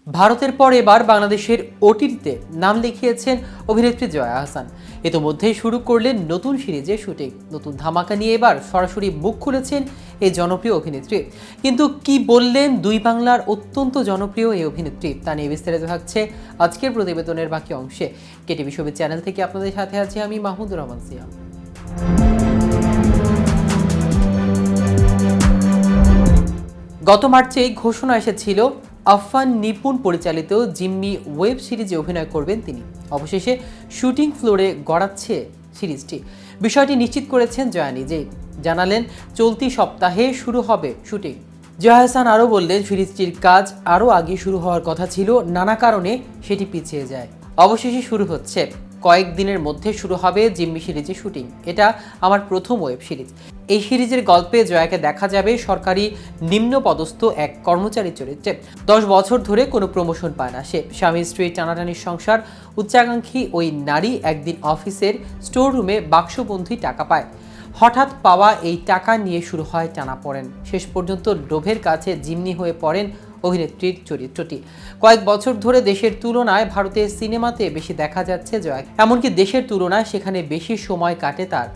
ভারতের পর এবার বাংলাদেশের ওটিটিতে নাম লিখিয়েছেন অভিনেত্রী জয়া আহসান। ইতোমধ্যেই শুরু করলেন নতুন সিরিজের শুটিং। নতুন ধামাকা নিয়ে এবার সরাসরি মুখ খুলেছেন এই জনপ্রিয় অভিনেত্রী। কিন্তু কি বললেন দুই বাংলার অত্যন্ত জনপ্রিয় এই অভিনেত্রী, তা নিয়ে বিস্তারিত থাকছে আজকের প্রতিবেদনের বাকি অংশে। কেটিভি ছবি চ্যানেল থেকে আপনাদের সাথে আছি আমি মাহমুদুর রহমান সিয়াম। গত মার্চে ঘোষণা এসেছিল আফফান নিপুণ পরিচালিত জিম্মি ওয়েব সিরিজে অভিনয় করবেন তিনি। অবশেষে শুটিং ফ্লোরে গড়াচ্ছে সিরিজটি। বিষয়টি নিশ্চিত করেছেন জয়া নিজেই। জানালেন চলতি সপ্তাহে শুরু হবে শুটিং। জয়া আহসান আরও বললেন, সিরিজটির কাজ আরও আগে শুরু হওয়ার কথা ছিল, নানা কারণে সেটি পিছিয়ে যায়। অবশেষে শুরু হচ্ছে। কয়েকদিনের মধ্যে শুরু হবে জিম্মি সিরিজের শুটিং। এটা আমার প্রথম ওয়েব সিরিজ। এই সিরিজের গল্পে জয়াকে দেখা যাবে সরকারি নিম্নপদস্থ এক কর্মচারীর চরিত্রে। 10 বছর ধরে কোনো প্রমোশন পায় না সে। স্বামী স্ত্রীর টানাটানির সংসার। উচ্চাকাঙ্ক্ষী ওই নারী একদিন অফিসের স্টোর রুমে বাক্সবন্দি টাকা পায়। হঠাৎ পাওয়া এই টাকা নিয়ে শুরু হয় টানাপোড়েন। শেষ পর্যন্ত লোভের কাছে জিম্মি হয়ে পড়েন অভিনেত্রীর চরিত্রটি। কয়েক বছর ধরে দেশের তুলনায় ভারতের সিনেমাতে বেশি দেখা যাচ্ছে জয়া। এমনকি দেশের তুলনায় সেখানে বেশি সময় কাটে তার,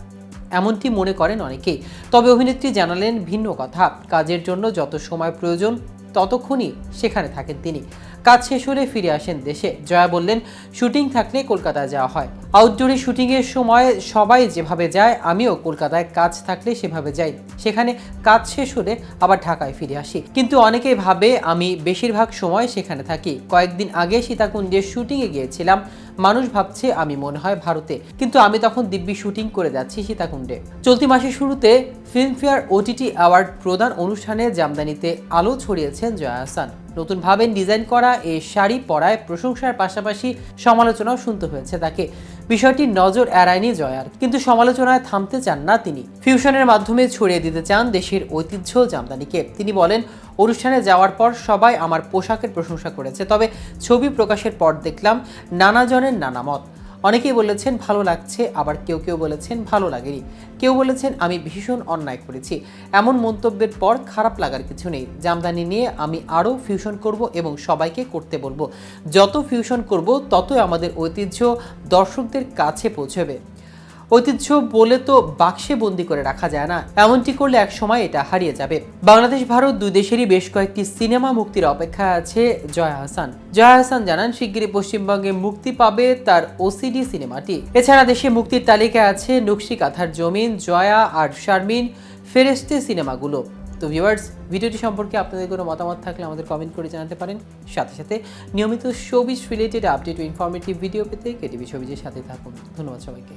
এমনটি মনে করেন অনেকেই। তবে অভিনেত্রী জানালেন ভিন্ন কথা। কাজের জন্য যত সময় প্রয়োজন ততক্ষণই সেখানে থাকেন তিনি। কাজ শেষ হলে ফিরে আসেন দেশে। জয়া বললেন, শুটিং থাকলে কলকাতায় যাওয়া হয়। আউটডোরে শুটিংয়ের সময় সবাই যেভাবে যায়, আমিও কলকাতায় কাজ থাকলে সেভাবে যাই। সেখানে কাজ শেষ হলে আবার ঢাকায় ফিরে আসি। কিন্তু অনেকেই ভাবে আমি বেশিরভাগ সময় সেখানে থাকি। কয়েকদিন আগে সীতাকুণ্ডের শুটিংয়ে গিয়েছিলাম। মানুষ ভাবছে আমি মনে হয় ভারতে, কিন্তু আমি তখন দিব্যি শুটিং করে যাচ্ছি সীতাকুণ্ডে। চলতি মাসের শুরুতে ফিল্মফেয়ার ওটিটি অ্যাওয়ার্ড প্রদান অনুষ্ঠানে জামদানিতে আলো ছড়িয়েছেন জয়া আহসান। নতুনভাবে ডিজাইন করা এই শাড়ি পরায় প্রশংসার পাশাপাশি সমালোচনাও শুনতে হয়েছে তাকে। বিষয়টি নজর এড়ায়নি জয়ার, কিন্তু সমালোচনায় থামতে চান না তিনি। ফিউশনের মাধ্যমে ছড়িয়ে দিতে চান দেশের ঐতিহ্য জামদানিকে। তিনি বলেন, অনুষ্ঠানে যাওয়ার পর সবাই আমার পোশাকের প্রশংসা করেছে, তবে ছবি প্রকাশের পর দেখলাম নানা জনের নানা মত। অনেকেই বলেছেন ভালো লাগছে, আবার কেউ কেউ বলেছেন ভালো লাগেনি। কেউ বলেছেন আমি ভীষণ অন্যায় করেছি। এমন মন্তব্যের পর খারাপ লাগার কিছু নেই। জামদানি নিয়ে আমি আরও ফিউশন করব এবং সবাইকে করতে বলবো। যত ফিউশন করব ততই আমাদের ঐতিহ্য দর্শকদের কাছে পৌঁছবে। ঐতিহ্য বলে তো বাক্সে বন্দি করে রাখা যায় না, এমনটি করলে এক সময় এটা হারিয়ে যাবে। বাংলাদেশ ভারত দুই দেশেরই বেশ কয়েকটি সিনেমা মুক্তির অপেক্ষায় আছে জয়া আহসান। জয়া আহসান জানান, শিগগিরই পশ্চিমবঙ্গে মুক্তি পাবে তার ওসিডি সিনেমাটি। এছাড়া দেশে মুক্তির তালিকায় আছে নকশি কাঁথার জমিন, জয়া আর শারমিন, ফেরেশতে সিনেমাগুলো। তো ভিউয়ার্স, ভিডিওটি সম্পর্কে আপনাদের কোনো মতামত থাকলে আমাদের কমেন্ট করে জানাতে পারেন। সাথে সাথে নিয়মিত শোবিজ রিলেটেড আপডেট ও ইনফরমেটিভ ভিডিও পেতে কেটিভি ছবিজের সাথে থাকুন। ধন্যবাদ সবাইকে।